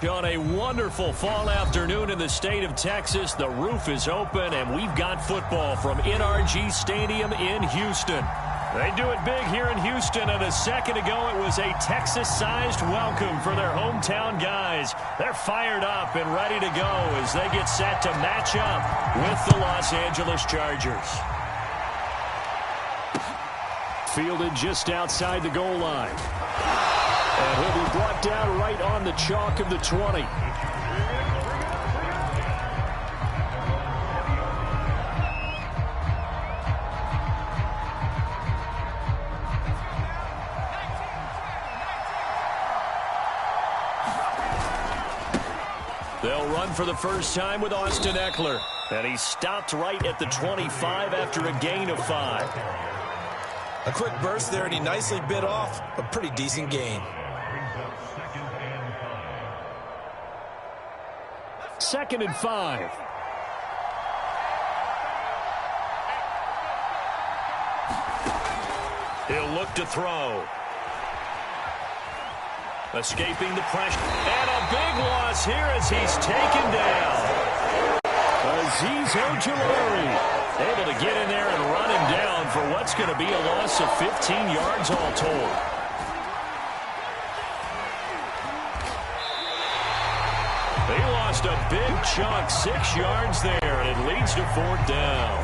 On a wonderful fall afternoon in the state of Texas, the roof is open, and we've got football from NRG Stadium in Houston. They do it big here in Houston, and a second ago it was a Texas-sized welcome for their hometown guys. They're fired up and ready to go as they get set to match up with the Los Angeles Chargers. Fielded just outside the goal line. And he'll be brought down right on the chalk of the 20. They'll run for the first time with Austin Ekeler. And he stopped right at the 25 after a gain of 5. A quick burst there, and he nicely bit off a pretty decent gain. Second and 5. He'll look to throw. Escaping the pressure. And a big loss here as he's taken down. Azeez Ojulari able to get in there and run him down for what's going to be a loss of 15 yards all told. They lost a big chunk, 6 yards there, and it leads to 4th down.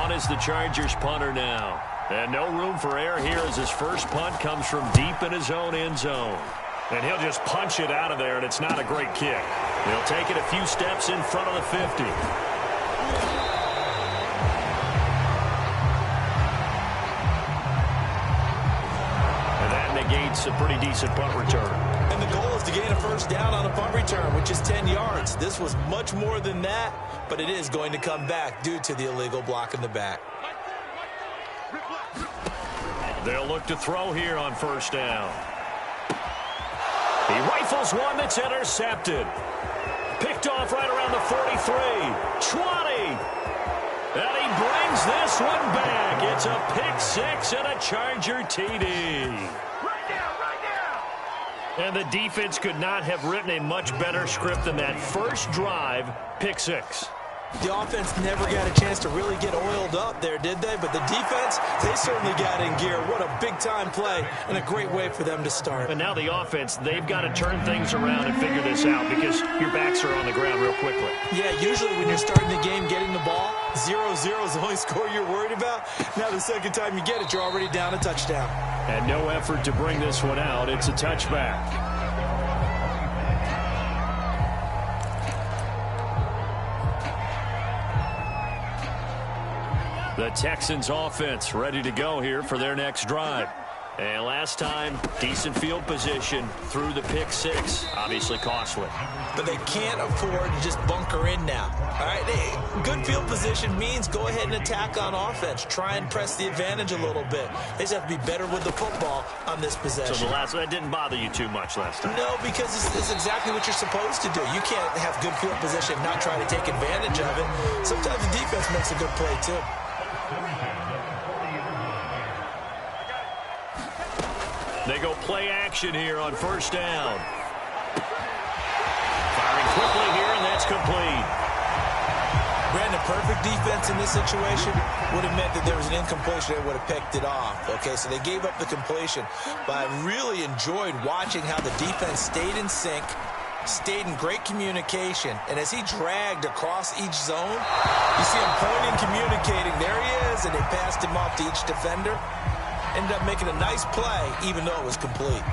On is the Chargers punter now. And no room for error here as his first punt comes from deep in his own end zone. And he'll just punch it out of there, and it's not a great kick. He'll take it a few steps in front of the 50. And that negates a pretty decent punt return. And the goal is to gain a first down on a punt return, which is 10 yards. This was much more than that, but it is going to come back due to the illegal block in the back. They'll look to throw here on first down. He rifles one that's intercepted. Picked off right around the 43. 20. And he brings this one back. It's a pick 6 and a Charger TD. And the defense could not have written a much better script than that first drive, pick 6. The offense never got a chance to really get oiled up there, did they? But the defense, they certainly got in gear. What a big-time play and a great way for them to start. And now the offense, they've got to turn things around and figure this out because your backs are on the ground real quickly. Yeah, usually when you're starting the game, getting the ball, 0-0 is the only score you're worried about. Now the second time you get it, you're already down a touchdown. And no effort to bring this one out. It's a touchback. The Texans offense ready to go here for their next drive. And last time, decent field position through the pick 6. Obviously costly. But they can't afford to just bunker in now. All right, good field position means go ahead and attack on offense. Try and press the advantage a little bit. They just have to be better with the football on this possession. So the last one, that didn't bother you too much last time? No, because it's exactly what you're supposed to do. You can't have good field position and not try to take advantage of it. Sometimes the defense makes a good play, too. They go play action here on first down. Firing quickly here, and that's complete. Brandon, perfect defense in this situation would have meant that there was an incompletion. They would have picked it off. Okay, so they gave up the completion. But I really enjoyed watching how the defense stayed in sync, stayed in great communication. And as he dragged across each zone, you see him pointing, communicating. There he is, and they passed him off to each defender. Ended up making a nice play, even though it was complete.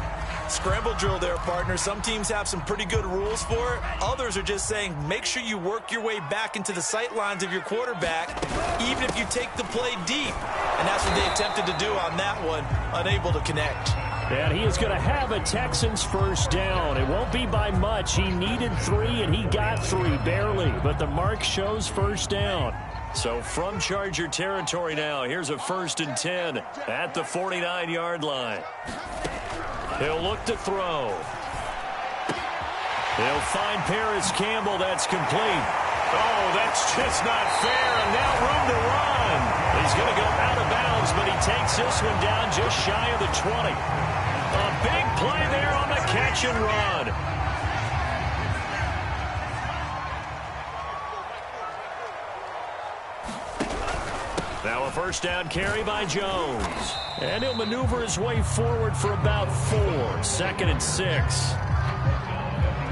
Scramble drill there, partner. Some teams have some pretty good rules for it. Others are just saying, make sure you work your way back into the sight lines of your quarterback, even if you take the play deep. And that's what they attempted to do on that one, unable to connect. And he is going to have a Texans first down. It won't be by much. He needed 3, and he got 3, barely. But the mark shows first down. So from Charger territory now, here's a 1st and 10 at the 49-yard line. He'll look to throw. He'll find Paris Campbell. That's complete. Oh, that's just not fair, and now room to run. He's going to go out of bounds, but he takes this one down just shy of the 20. A big play there on the catch and run. Now a first down carry by Jones. And he'll maneuver his way forward for about 4. 2nd and 6.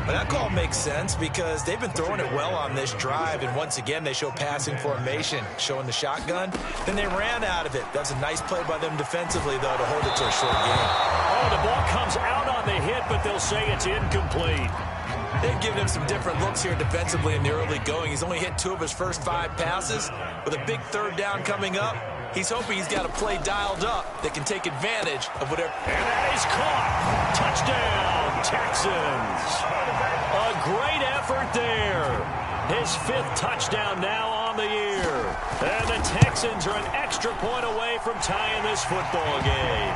But that call makes sense because they've been throwing it well on this drive, and once again they show passing formation, showing the shotgun. Then they ran out of it. That's a nice play by them defensively, though, to hold it to a short game. Oh, the ball comes out on the hit, but they'll say it's incomplete. They've given him some different looks here defensively in the early going. He's only hit 2 of his first 5 passes. With a big 3rd down coming up, he's hoping he's got a play dialed up that can take advantage of whatever. And that is caught. Touchdown, Texans. A great effort there. His 5th touchdown now on the year. And the Texans are an extra point away from tying this football game.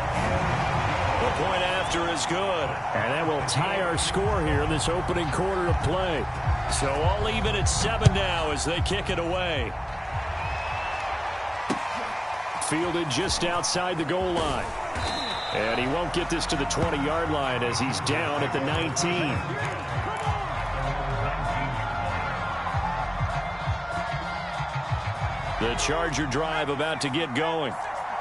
The point after is good. And that will tie our score here in this opening quarter of play. So all even at 7 now as they kick it away. Fielded just outside the goal line. And he won't get this to the 20-yard line as he's down at the 19. The Charger drive about to get going.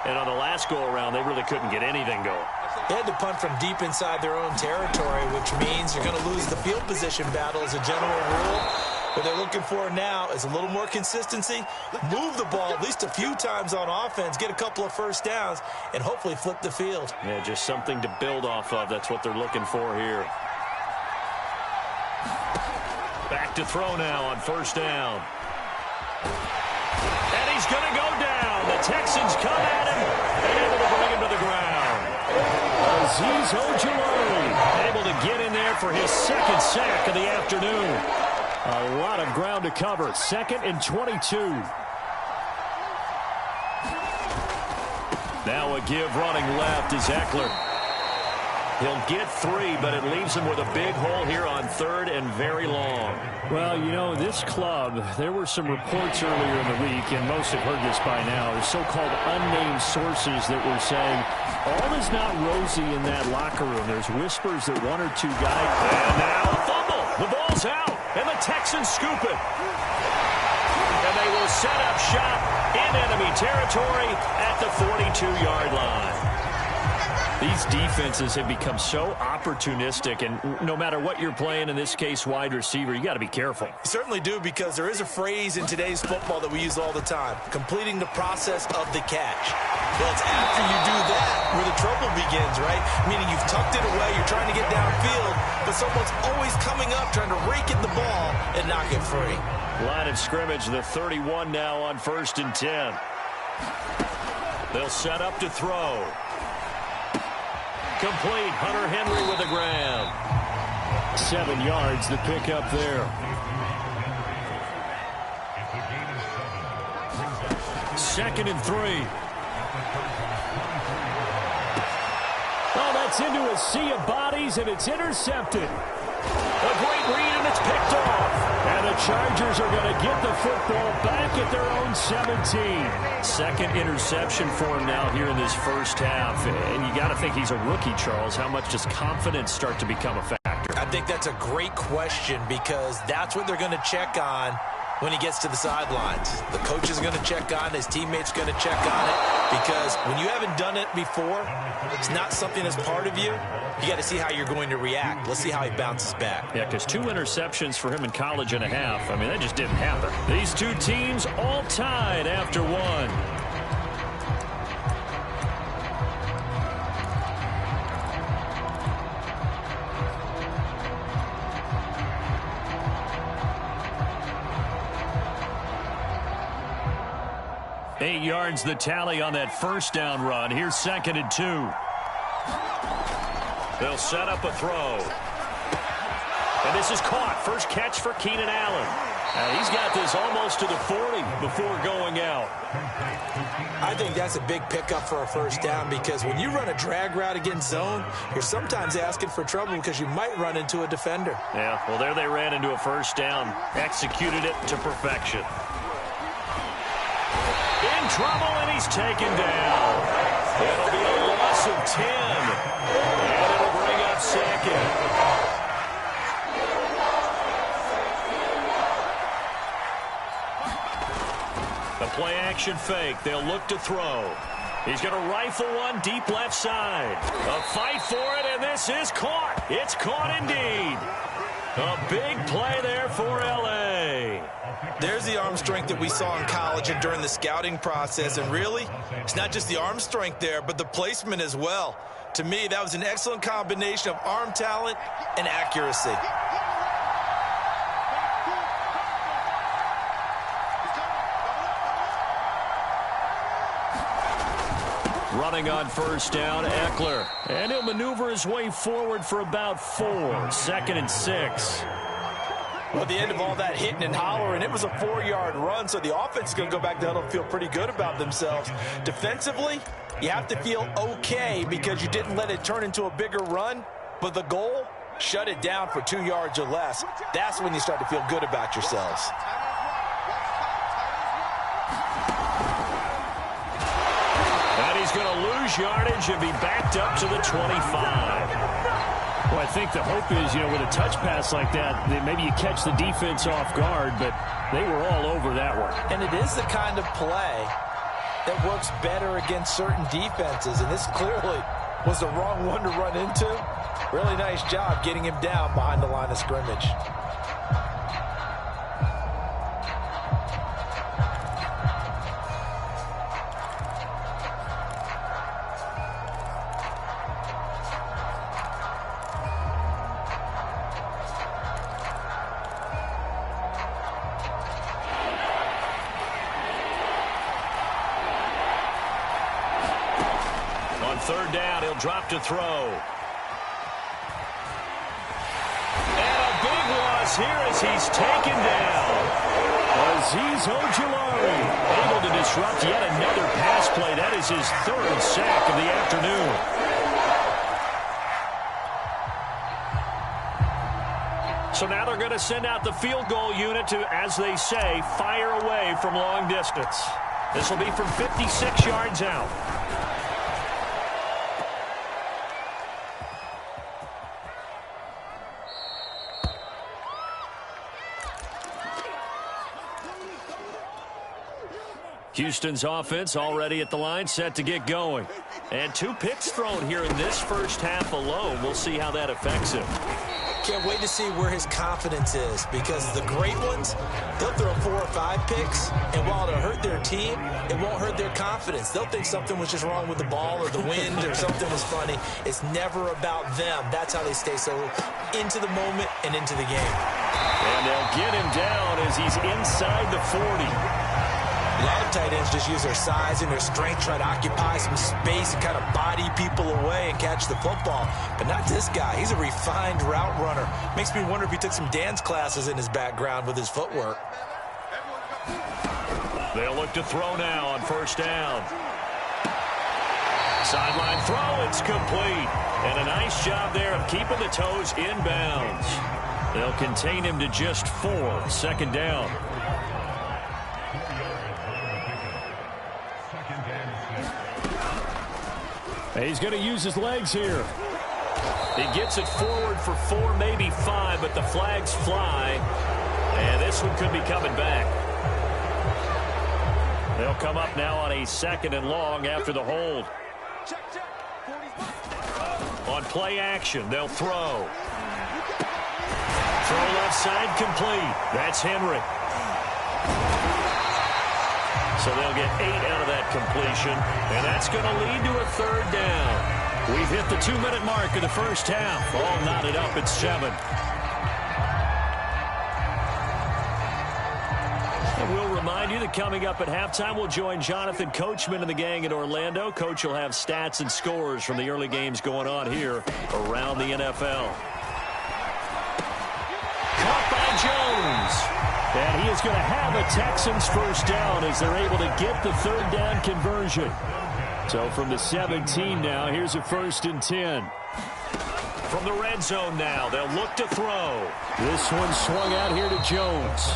And on the last go-around, they really couldn't get anything going. They had to punt from deep inside their own territory, which means you're going to lose the field position battle as a general rule. What they're looking for now is a little more consistency, move the ball at least a few times on offense, get a couple of first downs, and hopefully flip the field. Yeah, just something to build off of. That's what they're looking for here. Back to throw now on first down. And he's going to go down. The Texans come at him and able to bring him to the ground. Azeez Ojulari able to get in there for his 2nd sack of the afternoon. A lot of ground to cover. 2nd and 22. Now a give running left is Eckler. He'll get 3, but it leaves him with a big hole here on 3rd and very long. Well, you know, this club, there were some reports earlier in the week, and most have heard this by now, the so-called unnamed sources that were saying all is not rosy in that locker room. There's whispers that 1 or 2 guys. And now a fumble. The ball's out, and the Texans scoop it. And they will set up shop in enemy territory at the 42-yard line. These defenses have become so opportunistic, and no matter what you're playing, in this case wide receiver, you got to be careful. You certainly do, because there is a phrase in today's football that we use all the time, completing the process of the catch. Well, it's after you do that where the trouble begins, right? Meaning you've tucked it away, you're trying to get downfield, but someone's always coming up trying to rake at the ball and knock it free. Line of scrimmage, the 31 now on 1st and 10. They'll set up to throw. Complete. Hunter Henry with a grab. 7 yards, the pickup there. 2nd and 3. Oh, that's into a sea of bodies, and it's intercepted. A great read, and it's picked off. And the Chargers are going to get the football back at their own 17. 2nd interception for him now here in this first half. And you got to think he's a rookie, Charles. How much does confidence start to become a factor? I think that's a great question, because that's what they're going to check on when he gets to the sidelines. The coach is going to check on it. His teammates are going to check on it, because when you haven't done it before, it's not something that's part of you. You got to see how you're going to react. Let's see how he bounces back. Yeah, because 2 interceptions for him in college and a half. I mean, that just didn't happen. These 2 teams all tied after 1. Eight yards the tally on that first down run. Here's 2nd and 2. They'll set up a throw. And this is caught. First catch for Keenan Allen. He's got this almost to the 40 before going out. I think that's a big pickup for a first down, because when you run a drag route against zone, you're sometimes asking for trouble because you might run into a defender. Yeah, well, there they ran into a first down. Executed it to perfection. In trouble, and he's taken down. It'll be a loss of 10. And it'll second. The play-action fake. They'll look to throw. He's going to rifle one deep left side. A fight for it, and this is caught. It's caught indeed. A big play there for L.A. There's the arm strength that we saw in college and during the scouting process. And really, it's not just the arm strength there, but the placement as well. To me, that was an excellent combination of arm talent and accuracy. Running on first down, Eckler. And he'll maneuver his way forward for about 4. 2nd and 6. Well, at the end of all that hitting and hollering, it was a 4-yard run, so the offense is going to go back down and feel pretty good about themselves. Defensively, you have to feel okay because you didn't let it turn into a bigger run, but the goal, shut it down for 2 yards or less. That's when you start to feel good about yourselves. He's going to lose yardage and be backed up to the 25. Well, I think the hope is, with a touch pass like that, that maybe you catch the defense off guard, but they were all over that one. And it is the kind of play that works better against certain defenses, and this clearly was the wrong one to run into. Really nice job getting him down behind the line of scrimmage. Third down, he'll drop to throw. And a big loss here as he's taken down. Azeez Ojulari able to disrupt yet another pass play. That is his 3rd sack of the afternoon. So now they're going to send out the field goal unit to, as they say, fire away from long distance. This will be from 56 yards out. Houston's offense already at the line, set to get going. And 2 picks thrown here in this first half alone. We'll see how that affects him. Can't wait to see where his confidence is, because the great ones, they'll throw 4 or 5 picks, and while it'll hurt their team, it won't hurt their confidence. They'll think something was just wrong with the ball or the wind or something was funny. It's never about them. That's how they stay so into the moment and into the game. And they'll get him down as he's inside the 40. A lot of tight ends just use their size and their strength, try to occupy some space and kind of body people away and catch the football. But not this guy. He's a refined route runner. Makes me wonder if he took some dance classes in his background with his footwork. They'll look to throw now on first down. Sideline throw, it's complete. And a nice job there of keeping the toes inbounds. They'll contain him to just 4. 2nd down. He's going to use his legs here. He gets it forward for 4, maybe 5, but the flags fly. And this one could be coming back. They'll come up now on a 2nd and long after the hold. On play action, they'll throw. Throw left side complete. That's Henry. So they'll get 8 out of that completion, and that's going to lead to a 3rd down. We've hit the 2-minute mark of the first half. All knotted up at 7. And we'll remind you that coming up at halftime, we'll join Jonathan Coachman and the gang in Orlando. Coach will have stats and scores from the early games going on here around the NFL. Caught by Jones. And he is going to have a Texans first down as they're able to get the 3rd down conversion. So from the 17 now, here's a 1st and 10. From the red zone now, they'll look to throw. This one swung out here to Jones.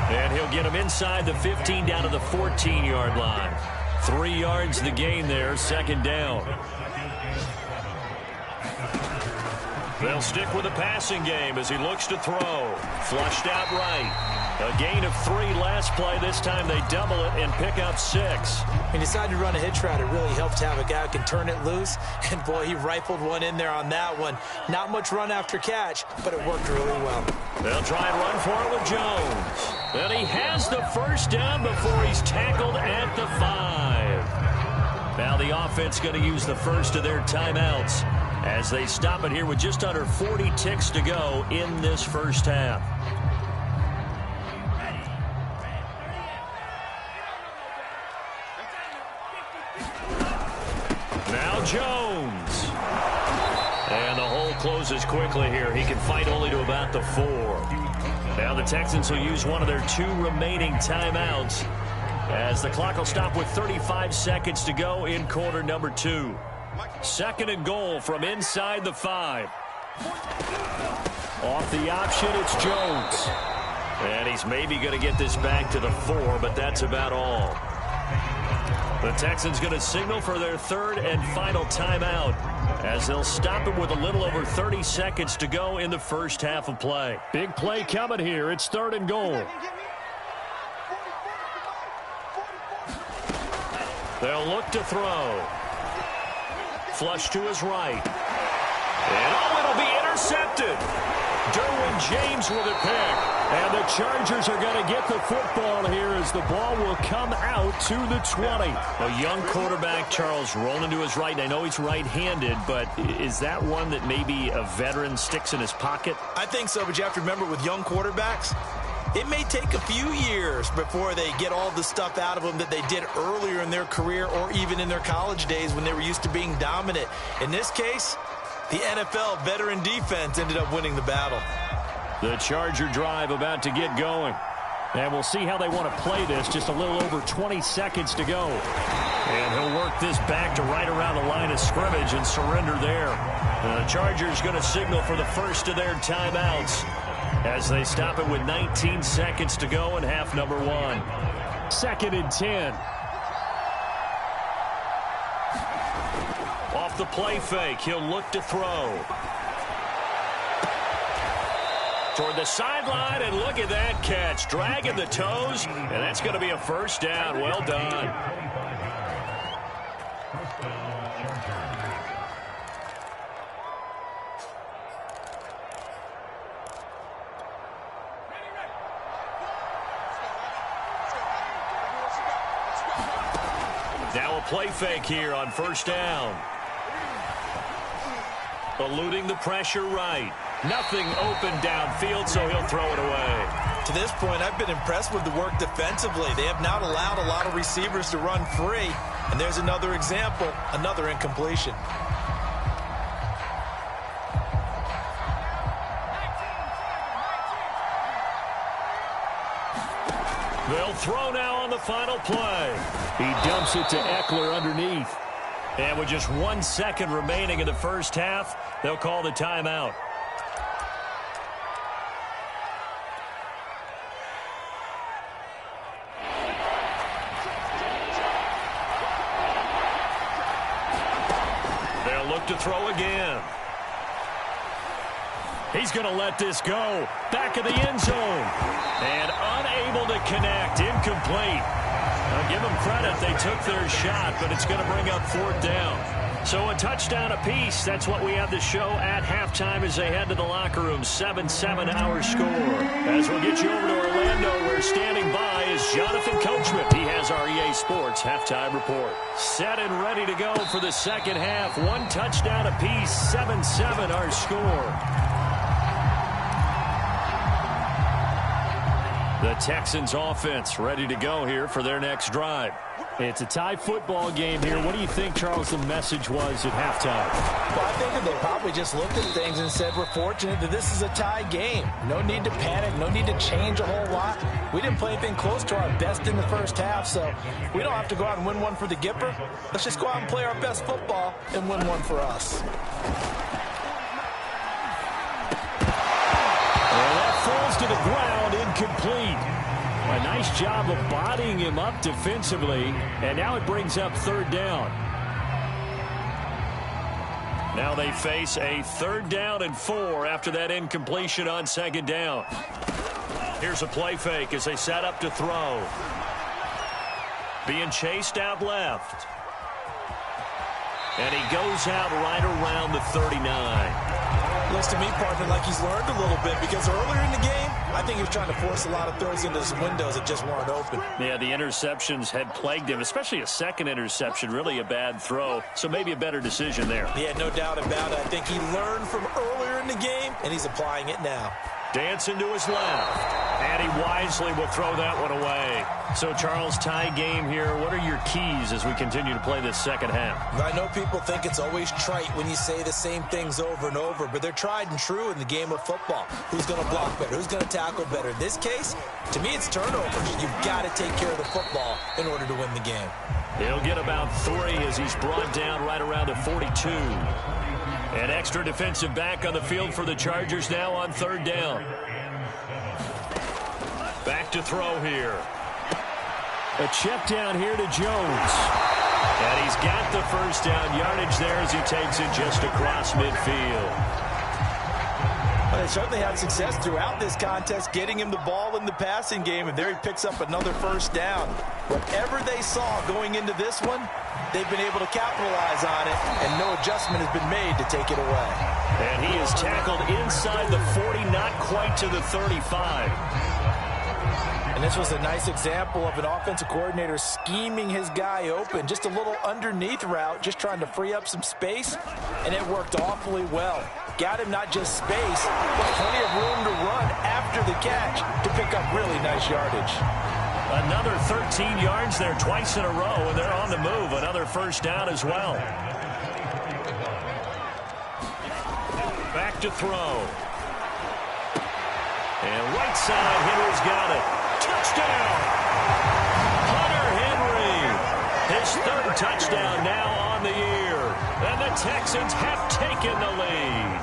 And he'll get him inside the 15 down to the 14-yard line. 3 yards the gain there, 2nd down. They'll stick with the passing game as he looks to throw. Flushed out right. A gain of 3 last play. This time they double it and pick up 6. He decided to run a hitch route. It really helped to have a guy who can turn it loose. And, boy, he rifled one in there on that one. Not much run after catch, but it worked really well. They'll try and run for it with Jones. And he has the first down before he's tackled at the 5. Now the offense going to use the first of their timeouts as they stop it here with just under 40 ticks to go in this first half. Now Jones. And the hole closes quickly here. He can fight only to about the 4. Now the Texans will use one of their 2 remaining timeouts as the clock will stop with 35 seconds to go in quarter number 2. 2nd and goal from inside the 5. Off the option, it's Jones. And he's maybe going to get this back to the 4, but that's about all. The Texans going to signal for their 3rd and final timeout as they'll stop it with a little over 30 seconds to go in the first half of play. Big play coming here. It's 3rd and goal. They'll look to throw. Flush to his right. And it'll be intercepted. Derwin James with a pick. And the Chargers are going to get the football here as the ball will come out to the 20. A young quarterback, Charles, rolling to his right. And I know he's right-handed, but is that one that maybe a veteran sticks in his pocket? I think so, but you have to remember with young quarterbacks, it may take a few years before they get all the stuff out of them that they did earlier in their career or even in their college days when they were used to being dominant. In this case, the NFL veteran defense ended up winning the battle. The Charger drive about to get going. And we'll see how they want to play this. Just a little over 20 seconds to go. And he'll work this back to right around the line of scrimmage and surrender there. The Chargers going to signal for the first of their timeouts as they stop it with 19 seconds to go in half number 1. 2nd and 10. Off the play fake, he'll look to throw. Toward the sideline, and look at that catch. Dragging the toes, and that's going to be a first down. Well done. Now a play fake here on first down. Eluding the pressure right. Nothing open downfield, so he'll throw it away. To this point, I've been impressed with the work defensively. They have not allowed a lot of receivers to run free. And there's another example, another incompletion. They'll throw now on the final play. He dumps it to Eckler underneath. And with just 1 second remaining in the first half, they'll call the timeout. They'll look to throw again. He's going to let this go. Back of the end zone. And unable to connect. Incomplete. I'll give them credit. They took their shot, but it's going to bring up 4th down. So a touchdown apiece. That's what we have to show at halftime as they head to the locker room. 7-7 our score. As we'll get you over to Orlando, where standing by is Jonathan Coachman. He has our EA Sports halftime report. Set and ready to go for the second half. 1 touchdown apiece. 7-7 our score. The Texans offense ready to go here for their next drive. It's a tie football game here. What do you think, Charles, the message was at halftime? Well, I think that they probably just looked at things and said, we're fortunate that this is a tie game. No need to panic. No need to change a whole lot. We didn't play anything close to our best in the first half, so we don't have to go out and win one for the Gipper. Let's just go out and play our best football and win one for us. Falls to the ground, incomplete. A nice job of bodying him up defensively, and now it brings up 3rd down. Now they face a 3rd down and 4 after that incompletion on 2nd down. Here's a play fake as they set up to throw. Being chased out left. And he goes out right around the 39. Looks to me, partner, like he's learned a little bit because earlier in the game, I think he was trying to force a lot of throws into some windows that just weren't open. Yeah, the interceptions had plagued him, especially a second interception, really a bad throw. So maybe a better decision there. Yeah, no doubt about it. I think he learned from earlier in the game, and he's applying it now. Dancing to his left. And he wisely will throw that one away. So, Charles, tie game here. What are your keys as we continue to play this second half? I know people think it's always trite when you say the same things over and over, but they're tried and true in the game of football. Who's going to block better? Who's going to tackle better? In this case, to me, it's turnovers. You've got to take care of the football in order to win the game. He'll get about 3 as he's brought down right around the 42. An extra defensive back on the field for the Chargers now on 3rd down. Back to throw here. A check down here to Jones. And he's got the 1st down yardage there as he takes it just across midfield. Well, they certainly had success throughout this contest, getting him the ball in the passing game, and there he picks up another 1st down. Whatever they saw going into this one, they've been able to capitalize on it, and no adjustment has been made to take it away. And he is tackled inside the 40, not quite to the 35. And this was a nice example of an offensive coordinator scheming his guy open. Just a little underneath route, just trying to free up some space, and it worked awfully well. Got him not just space, but plenty of room to run after the catch to pick up really nice yardage. Another 13 yards there twice in a row, and they're on the move. Another 1st down as well. Back to throw. And right side, Henry's got it. Touchdown! Hunter Henry, his 3rd touchdown now on the year. And the Texans have taken the lead.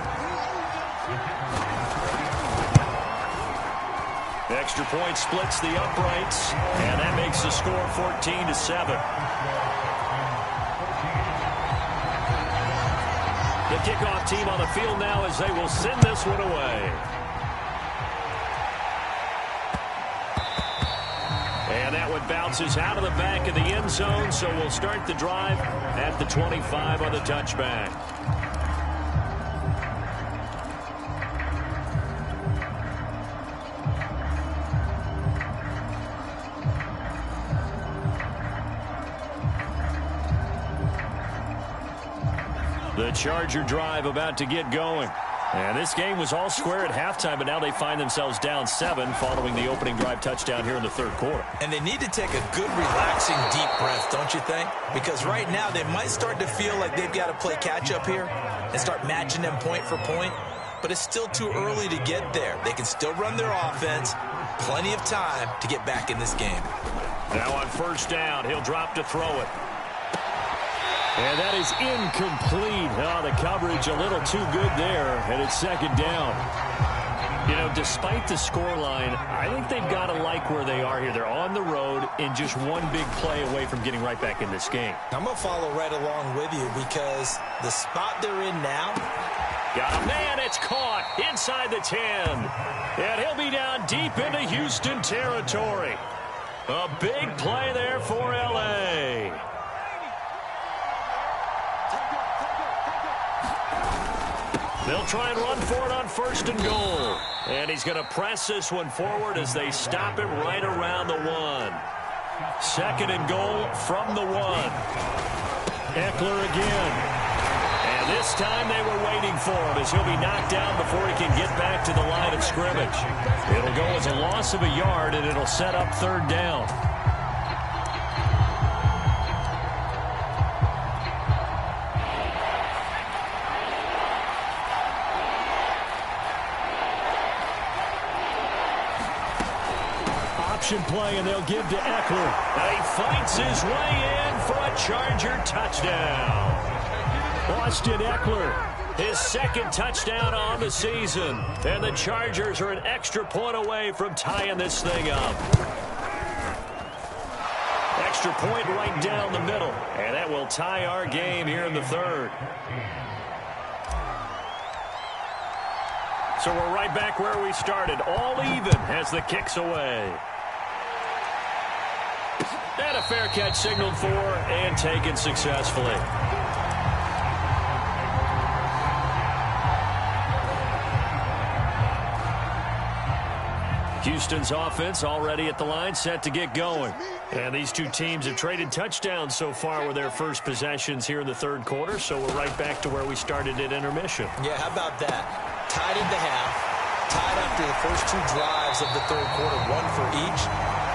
Extra point splits the uprights, and that makes the score 14-7. The kickoff team on the field now as they will send this one away. And that one bounces out of the back of the end zone, so we'll start the drive at the 25 on the touchback. The Charger drive about to get going. And this game was all square at halftime, but now they find themselves down 7 following the opening drive touchdown here in the 3rd quarter. And they need to take a good, relaxing, deep breath, don't you think? Because right now they might start to feel like they've got to play catch-up here and start matching them point for point. But it's still too early to get there. They can still run their offense. Plenty of time to get back in this game. Now on 1st down, he'll drop to throw it. And that is incomplete. Oh, the coverage a little too good there, and it's 2nd down. You know, despite the scoreline, I think they've got to like where they are here. They're on the road and just one big play away from getting right back in this game. I'm going to follow right along with you because the spot they're in now. Got a man, it's caught inside the 10. And he'll be down deep into Houston territory. A big play there for L.A. They'll try and run for it on 1st and goal. And he's going to press this one forward as they stop him right around the 1. 2nd and goal from the 1. Eckler again. And this time they were waiting for him as he'll be knocked down before he can get back to the line of scrimmage. It'll go as a loss of a yard, and it'll set up 3rd down. Play, and they'll give to Eckler. And he fights his way in for a Charger touchdown. Austin Eckler, his 2nd touchdown on the season. And the Chargers are an extra point away from tying this thing up. Extra point right down the middle. And that will tie our game here in the 3rd. So we're right back where we started. All even as the kick's away. And a fair catch signaled for and taken successfully. Houston's offense already at the line, set to get going. And these two teams have traded touchdowns so far with their first possessions here in the third quarter, so we're right back to where we started at intermission. Yeah, how about that? Tied into half, tied after the first two drives of the third quarter, one for each.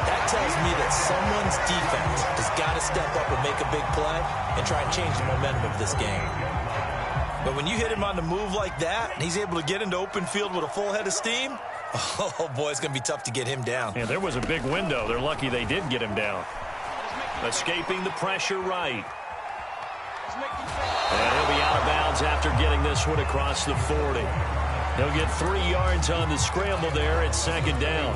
That tells me that someone's defense has got to step up and make a big play and try and change the momentum of this game. But when you hit him on the move like that, and he's able to get into open field with a full head of steam, oh, boy, it's going to be tough to get him down. Yeah, there was a big window. They're lucky they did get him down. Escaping the pressure right. And he'll be out of bounds after getting this one across the 40. He'll get 3 yards on the scramble there at second down.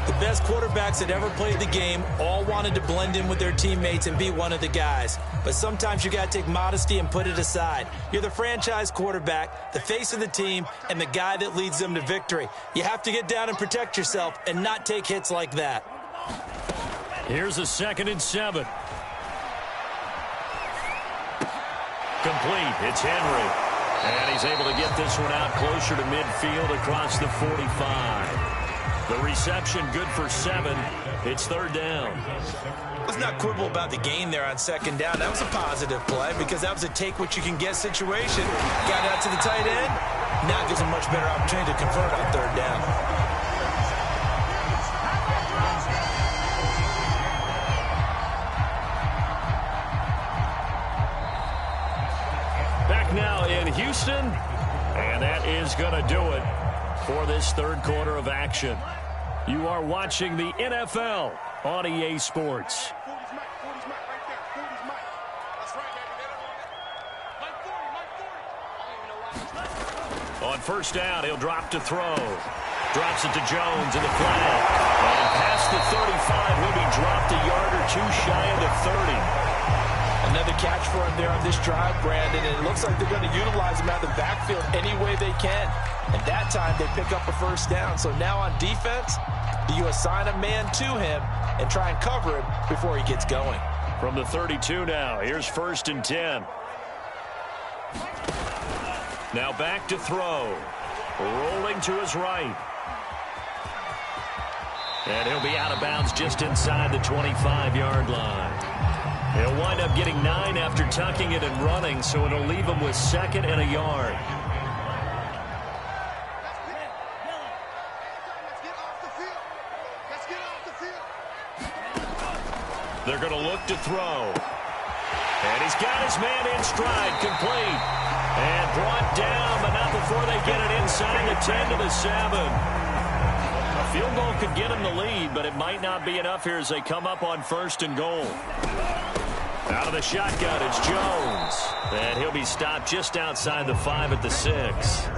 The best quarterbacks that ever played the game all wanted to blend in with their teammates and be one of the guys. But sometimes you got to take modesty and put it aside. You're the franchise quarterback, the face of the team, and the guy that leads them to victory. You have to get down and protect yourself and not take hits like that. Here's a 2nd and 7. Complete. It's Henry. And he's able to get this one out closer to midfield across the 45. The reception good for 7. It's third down. Let's not quibble about the gain there on second down. That was a positive play because that was a take-what-you-can-get situation. Got out to the tight end. Now gives him much better opportunity to convert on third down. Back now in Houston. And that is going to do it for this third quarter of action. You are watching the NFL on EA Sports. On first down, he'll drop to throw. Drops it to Jones in the flag. And past the 35, he'll be dropped a yard or two shy of the 30. Another catch for him there on this drive, Brandon, and it looks like they're going to utilize him out of the backfield any way they can. And that time they pick up a first down. So now on defense, do you assign a man to him and try and cover him before he gets going? From the 32 now, here's 1st and 10. Now back to throw. Rolling to his right. And he'll be out of bounds just inside the 25-yard line. He'll wind up getting 9 after tucking it and running, so it'll leave him with 2nd and a yard. They're going to look to throw. And he's got his man in stride, complete. And brought down, but not before they get it inside the 10 to the 7. A field goal could get him the lead, but it might not be enough here as they come up on 1st and goal. Out of the shotgun, it's Jones. And he'll be stopped just outside the 5 at the 6.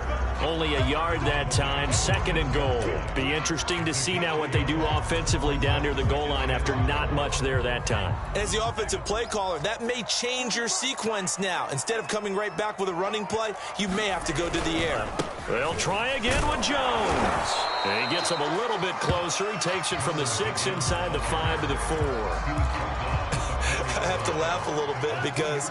Only a yard that time, 2nd and goal. Be interesting to see now what they do offensively down near the goal line after not much there that time. As the offensive play caller, that may change your sequence now. Instead of coming right back with a running play, you may have to go to the air. They'll try again with Jones. And he gets him a little bit closer. He takes it from the 6 inside the 5 to the 4. I have to laugh a little bit because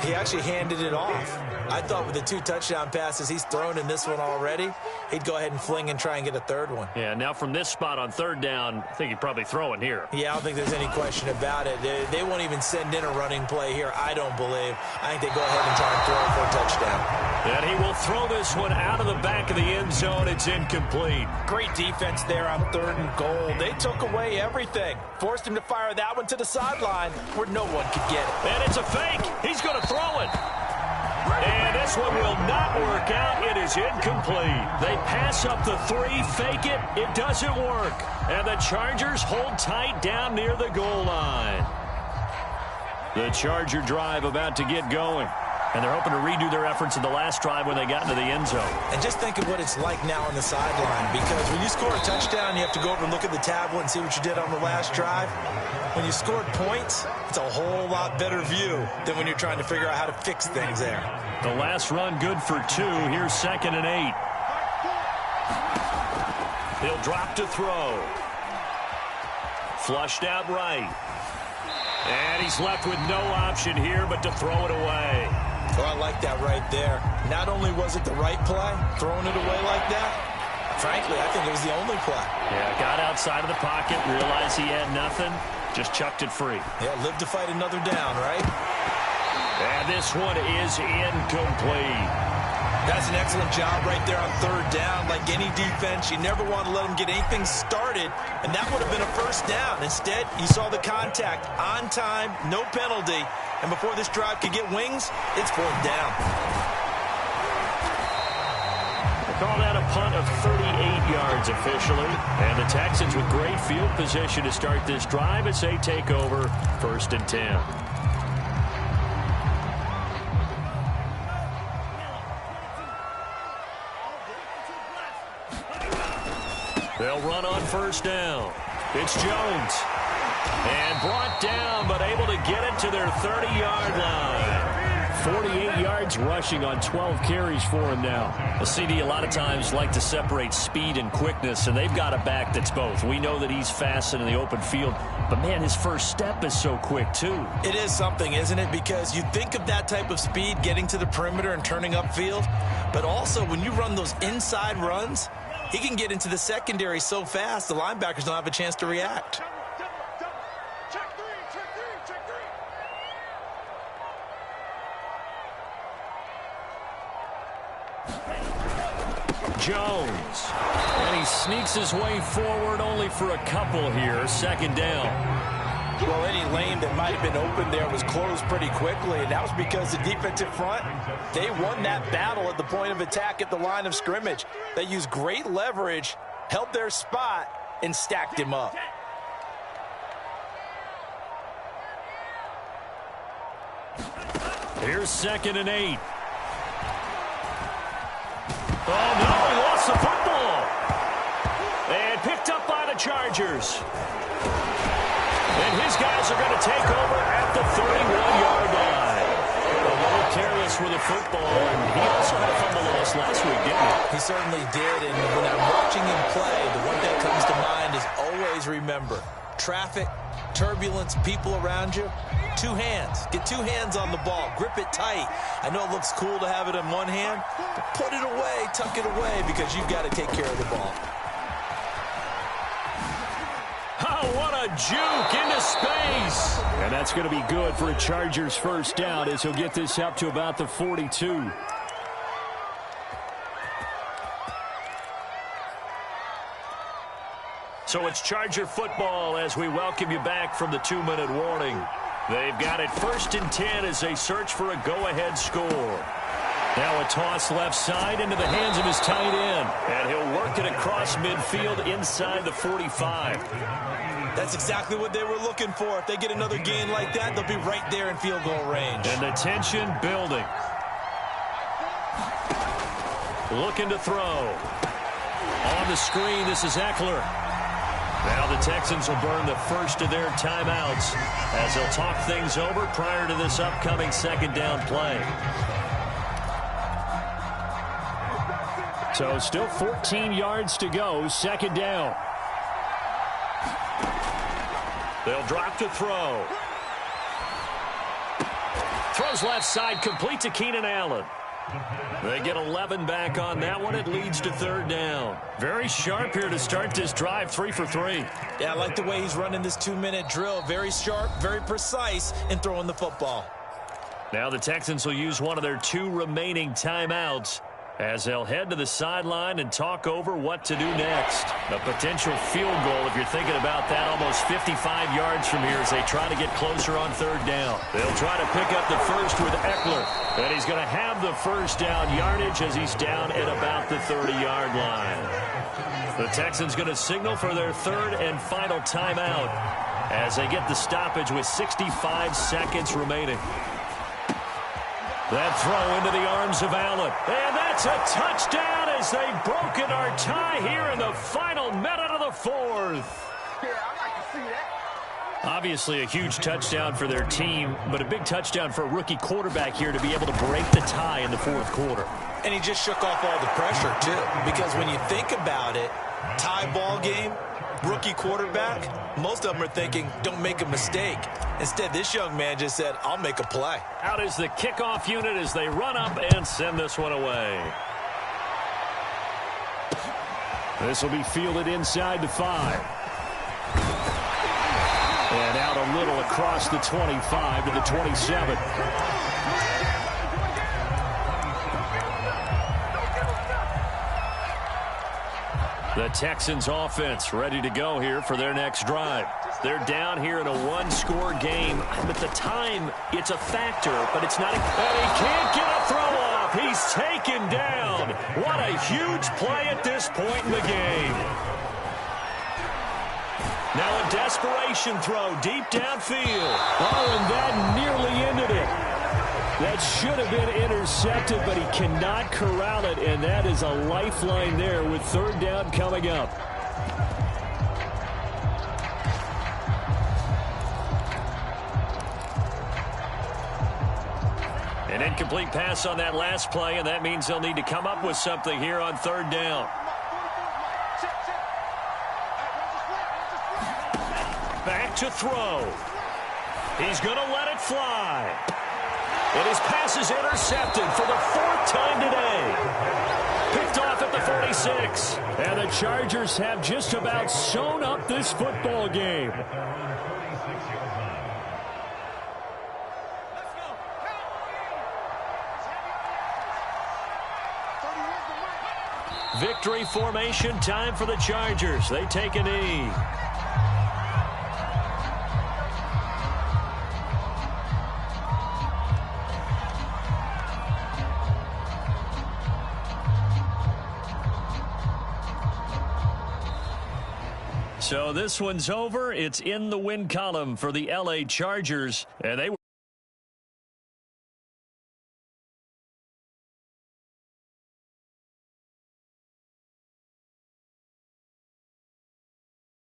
he actually handed it off. I thought with the 2 touchdown passes he's thrown in this one already, he'd go ahead and fling and try and get a third one. Yeah, now from this spot on third down, I think he'd probably throw it here. Yeah, I don't think there's any question about it. They won't even send in a running play here, I don't believe. I think they go ahead and try and throw it for a touchdown. And he will throw this one out of the back of the end zone. It's incomplete. Great defense there on 3rd and goal. They took away everything. Forced him to fire that one to the sideline where no one could get it. And it's a fake. He's going to throw it. And this one will not work out. It is incomplete. They pass up the 3, fake it. It doesn't work. And the Chargers hold tight down near the goal line. The Charger drive about to get going. And they're hoping to redo their efforts in the last drive when they got into the end zone. And just think of what it's like now on the sideline, because when you score a touchdown, you have to go over and look at the tablet and see what you did on the last drive. When you scored points, it's a whole lot better view than when you're trying to figure out how to fix things there. The last run good for 2. Here's 2nd and 8. He'll drop to throw. Flushed out right. And he's left with no option here but to throw it away. Oh, I like that right there. Not only was it the right play, throwing it away like that, frankly, I think it was the only play. Yeah, got outside of the pocket, realized he had nothing, just chucked it free. Yeah, live to fight another down, right? And this one is incomplete. That's an excellent job right there on third down. Like any defense, you never want to let them get anything started, and that would have been a first down. Instead, you saw the contact on time, no penalty, and before this drive could get wings, it's fourth down. They call that a punt of 38 yards officially, and the Texans with great field position to start this drive as they take over 1st and 10. They'll run on first down. It's Jones. And brought down, but able to get it to their 30-yard line. 48 yards rushing on 12 carries for him now. A CD a lot of times like to separate speed and quickness, and they've got a back that's both. We know that he's fast in the open field, but, man, his first step is so quick, too. It is something, isn't it? Because you think of that type of speed getting to the perimeter and turning upfield, but also when you run those inside runs, he can get into the secondary so fast, the linebackers don't have a chance to react. Jones. And he sneaks his way forward only for a couple here. Second down. Well, any lane that might have been open there was closed pretty quickly, and that was because the defensive front, they won that battle at the point of attack at the line of scrimmage. They used great leverage, held their spot, and stacked him up. Here's 2nd and 8. Oh, no, he lost the football. And picked up by the Chargers. And his guys are going to take over at the 31-yard line. A little careless with the football, and he also had a fumble loss last week, didn't he? He certainly did, and when I'm watching him play, the one that comes to mind is always remember, traffic, turbulence, people around you, two hands. Get two hands on the ball. Grip it tight. I know it looks cool to have it in one hand, but put it away, tuck it away, because you've got to take care of the ball. Oh, what a juke into space. And that's going to be good for a Chargers first down as he'll get this up to about the 42. So it's Charger football as we welcome you back from the 2-minute warning. They've got it 1st and 10 as they search for a go-ahead score. Now a toss left side into the hands of his tight end. And he'll work it across midfield inside the 45. That's exactly what they were looking for. If they get another gain like that, they'll be right there in field goal range. And the tension building. Looking to throw. On the screen, this is Eckler. Now the Texans will burn the first of their timeouts as they'll talk things over prior to this upcoming second down play. So still 14 yards to go, second down. They'll drop to throw. Throws left side, complete to Keenan Allen. They get 11 back on that one. It leads to third down. Very sharp here to start this drive, 3 for 3. Yeah, I like the way he's running this 2-minute drill. Very sharp, very precise in throwing the football. Now the Texans will use one of their 2 remaining timeouts as they'll head to the sideline and talk over what to do next. A potential field goal, if you're thinking about that, almost 55 yards from here as they try to get closer on third down. They'll try to pick up the first with Eckler, and he's going to have the first down yardage as he's down at about the 30-yard line. The Texans going to signal for their 3rd and final timeout as they get the stoppage with 65 seconds remaining. That throw into the arms of Allen. And that's a touchdown as they've broken our tie here in the final minute of the 4th. Yeah, I like to see that. Obviously a huge touchdown for their team, but a big touchdown for a rookie quarterback here to be able to break the tie in the 4th quarter. And he just shook off all the pressure, too, because when you think about it, Tie ball game, rookie quarterback. Most of them are thinking, don't make a mistake. Instead, this young man just said, I'll make a play. Out is the kickoff unit as they run up and send this one away. This will be fielded inside the 5. And out a little across the 25 to the 27. The Texans offense ready to go here for their next drive. They're down here in a one-score game. At the time, it's a factor, but it's not. And he can't get a throw off. He's taken down. What a huge play at this point in the game. Now a desperation throw deep downfield. Oh, and that nearly ended it. That should have been intercepted, but he cannot corral it, and that is a lifeline there with third down coming up. An incomplete pass on that last play, and that means they'll need to come up with something here on third down. Back to throw. He's going to let it fly. And his pass is intercepted for the 4th time today. Picked off at the 46. And the Chargers have just about sewn up this football game. Victory formation time for the Chargers. They take a knee. So this one's over. It's in the win column for the LA Chargers, and they